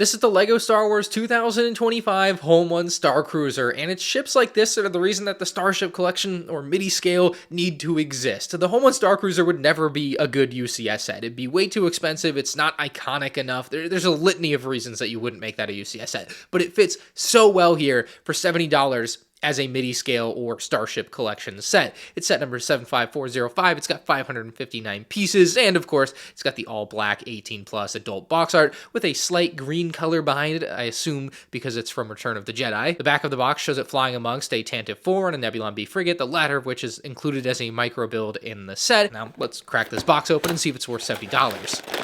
This is the LEGO Star Wars 2025 Home 1 Starcruiser, and it's ships like this that are the reason that the Starship Collection or MIDI scale need to exist. The Home 1 Starcruiser would never be a good UCS set. It'd be way too expensive, it's not iconic enough. There's a litany of reasons that you wouldn't make that a UCS set, but it fits so well here for $70 as a MIDI scale or Starship Collection set. It's set number 75405. It's got 559 pieces, and of course, it's got the all-black 18+ adult box art with a slight green color behind it, I assume because it's from Return of the Jedi. The back of the box shows it flying amongst a Tantive 4 and a Nebulon B frigate, the latter of which is included as a micro build in the set. Now, let's crack this box open and see if it's worth $70.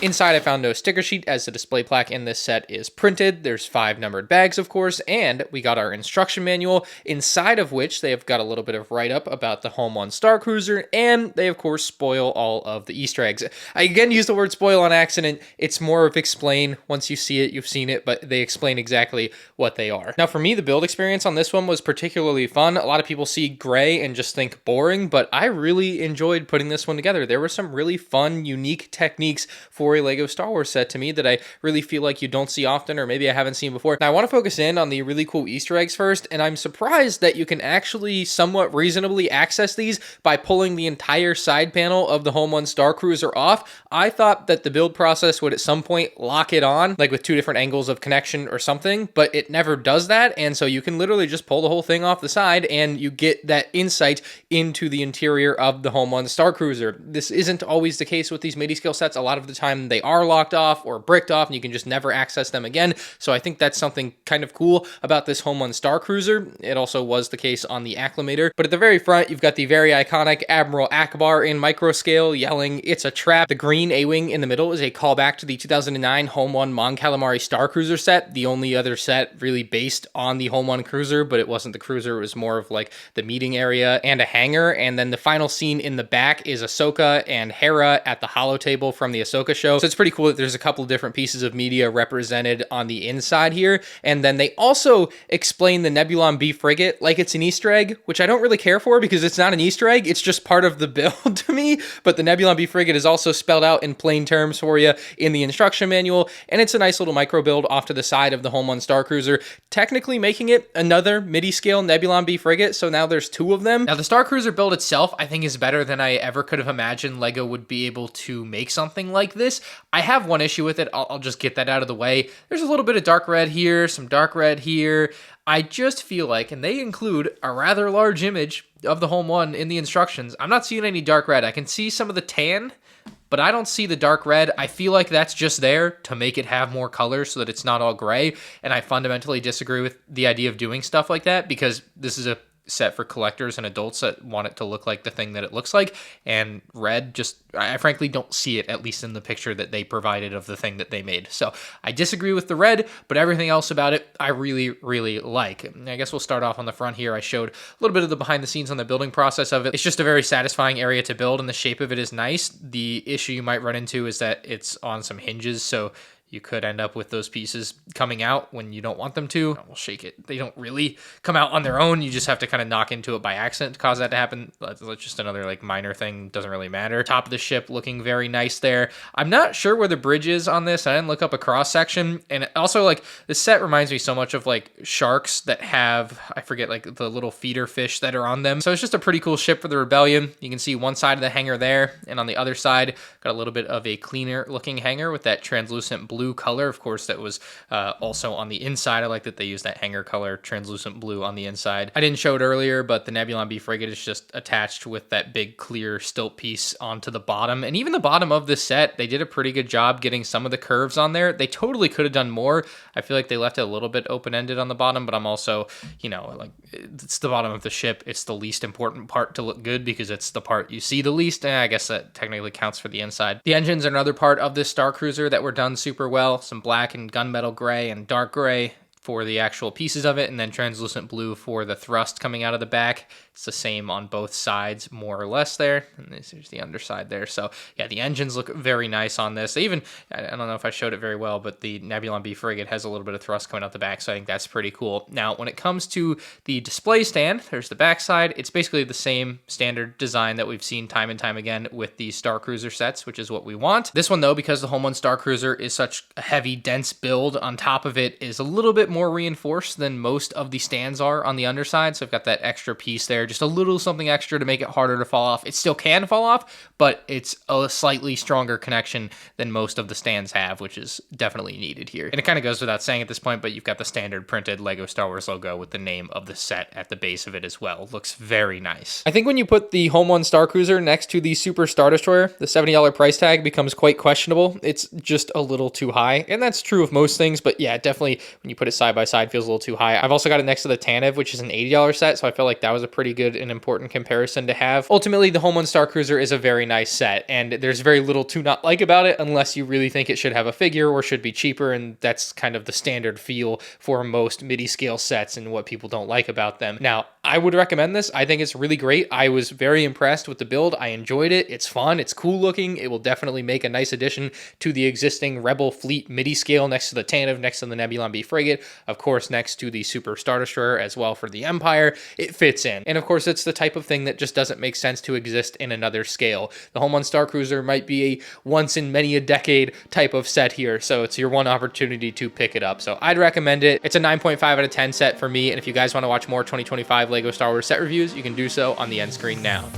Inside, I found no sticker sheet, as the display plaque in this set is printed. There's 5 numbered bags, of course, and we got our instruction manual, inside of which they have got a little bit of write-up about the Home 1 Starcruiser, and they, of course, spoil all of the Easter eggs. I, again, use the word spoil on accident. It's more of explain. Once you see it, you've seen it, but they explain exactly what they are. Now, for me, the build experience on this one was particularly fun. A lot of people see gray and just think boring, but I really enjoyed putting this one together. There were some really fun, unique techniques for a LEGO Star Wars set to me that I really feel like you don't see often, or maybe I haven't seen before. Now, I want to focus in on the really cool Easter eggs first, and I'm surprised that you can actually somewhat reasonably access these by pulling the entire side panel of the Home 1 Starcruiser off. I thought that the build process would at some point lock it on, like with 2 different angles of connection or something, but it never does that, and so you can literally just pull the whole thing off the side, and you get that insight into the interior of the Home 1 Starcruiser. This isn't always the case with these MIDI scale sets. A lot of the time they are locked off or bricked off and you can just never access them again. So I think that's something kind of cool about this Home 1 Starcruiser. It also was the case on the Acclimator. But at the very front, you've got the very iconic Admiral Akbar in micro scale yelling, "It's a trap." The green A-Wing in the middle is a callback to the 2009 Home 1 Mon Calamari Starcruiser set, the only other set really based on the Home 1 cruiser, but it wasn't the cruiser. It was more of like the meeting area and a hangar. And then the final scene in the back is Ahsoka and Hera at the holotable from the Ahsoka show. So it's pretty cool that there's a couple of different pieces of media represented on the inside here. And then they also explain the Nebulon B frigate like it's an Easter egg, which I don't really care for because it's not an Easter egg. It's just part of the build to me. But the Nebulon B frigate is also spelled out in plain terms for you in the instruction manual. And it's a nice little micro build off to the side of the Home 1 Starcruiser, technically making it another MIDI scale Nebulon B frigate. So now there's 2 of them. Now the Starcruiser build itself, I think, is better than I ever could have imagined LEGO would be able to make something like this. I have one issue with it. I'll just get that out of the way. There's a little bit of dark red here, some dark red here. I just feel like, and they include a rather large image of the Home 1 in the instructions, I'm not seeing any dark red. I can see some of the tan, but I don't see the dark red. I feel like that's just there to make it have more color so that it's not all gray, and I fundamentally disagree with the idea of doing stuff like that because this is a set for collectors and adults that want it to look like the thing that it looks like, and red just, I frankly don't see it, at least in the picture that they provided of the thing that they made. So I disagree with the red, but everything else about it I really, really like. I guess we'll start off on the front here. I showed a little bit of the behind the scenes on the building process of it. It's just a very satisfying area to build, and the shape of it is nice. The issue you might run into is that it's on some hinges, so you could end up with those pieces coming out when you don't want them to. We'll shake it. They don't really come out on their own. You just have to kind of knock into it by accident to cause that to happen. That's just another like minor thing. Doesn't really matter. Top of the ship looking very nice there. I'm not sure where the bridge is on this. I didn't look up a cross section. And also, like, this set reminds me so much of like sharks that have, I forget, like the little feeder fish that are on them. So it's just a pretty cool ship for the Rebellion. You can see one side of the hangar there, and on the other side got a little bit of a cleaner looking hangar with that translucent blue color. Of course, that was also on the inside. I like that they used that hangar color, translucent blue on the inside. I didn't show it earlier, but the Nebulon B frigate is just attached with that big clear stilt piece onto the bottom. And even the bottom of this set, they did a pretty good job getting some of the curves on there. They totally could have done more. I feel like they left it a little bit open-ended on the bottom, but I'm also, you know, like, it's the bottom of the ship. It's the least important part to look good because it's the part you see the least. And I guess that technically counts for the inside. The engines are another part of this Starcruiser that were done super well. Some black and gunmetal gray and dark gray for the actual pieces of it, and then translucent blue for the thrust coming out of the back. It's the same on both sides, more or less there. And here's the underside there. So yeah, the engines look very nice on this. They even, I don't know if I showed it very well, but the Nebulon B frigate has a little bit of thrust coming out the back, so I think that's pretty cool. Now, when it comes to the display stand, there's the back side. It's basically the same standard design that we've seen time and time again with the Starcruiser sets, which is what we want. This one, though, because the Home One Starcruiser is such a heavy, dense build, on top of it is a little bit more reinforced than most of the stands are on the underside. So I've got that extra piece there, just a little something extra to make it harder to fall off. It still can fall off, but it's a slightly stronger connection than most of the stands have, which is definitely needed here. And it kind of goes without saying at this point, but you've got the standard printed Lego Star Wars logo with the name of the set at the base of it as well. Looks very nice. I think when you put the Home One Starcruiser next to the Super Star Destroyer, the $70 price tag becomes quite questionable. It's just a little too high, and that's true of most things, but yeah, definitely when you put it side by side, feels a little too high. I've also got it next to the Tanev, which is an $80 set, so I feel like that was a pretty good and important comparison to have. Ultimately, the Home One Starcruiser is a very nice set, and there's very little to not like about it unless you really think it should have a figure or should be cheaper, and that's kind of the standard feel for most MIDI scale sets and what people don't like about them. Now, I would recommend this. I think it's really great. I was very impressed with the build. I enjoyed it. It's fun. It's cool looking. It will definitely make a nice addition to the existing Rebel fleet MIDI scale next to the Tanev, next to the Nebulon B frigate, of course, next to the Super Star Destroyer as well for the Empire. It fits in. And of course, it's the type of thing that just doesn't make sense to exist in another scale. The Home One Starcruiser might be a once in many a decade type of set here, so it's your one opportunity to pick it up. So I'd recommend it. It's a 9.5 out of 10 set for me, and if you guys want to watch more 2025 Lego Star Wars set reviews, you can do so on the end screen now.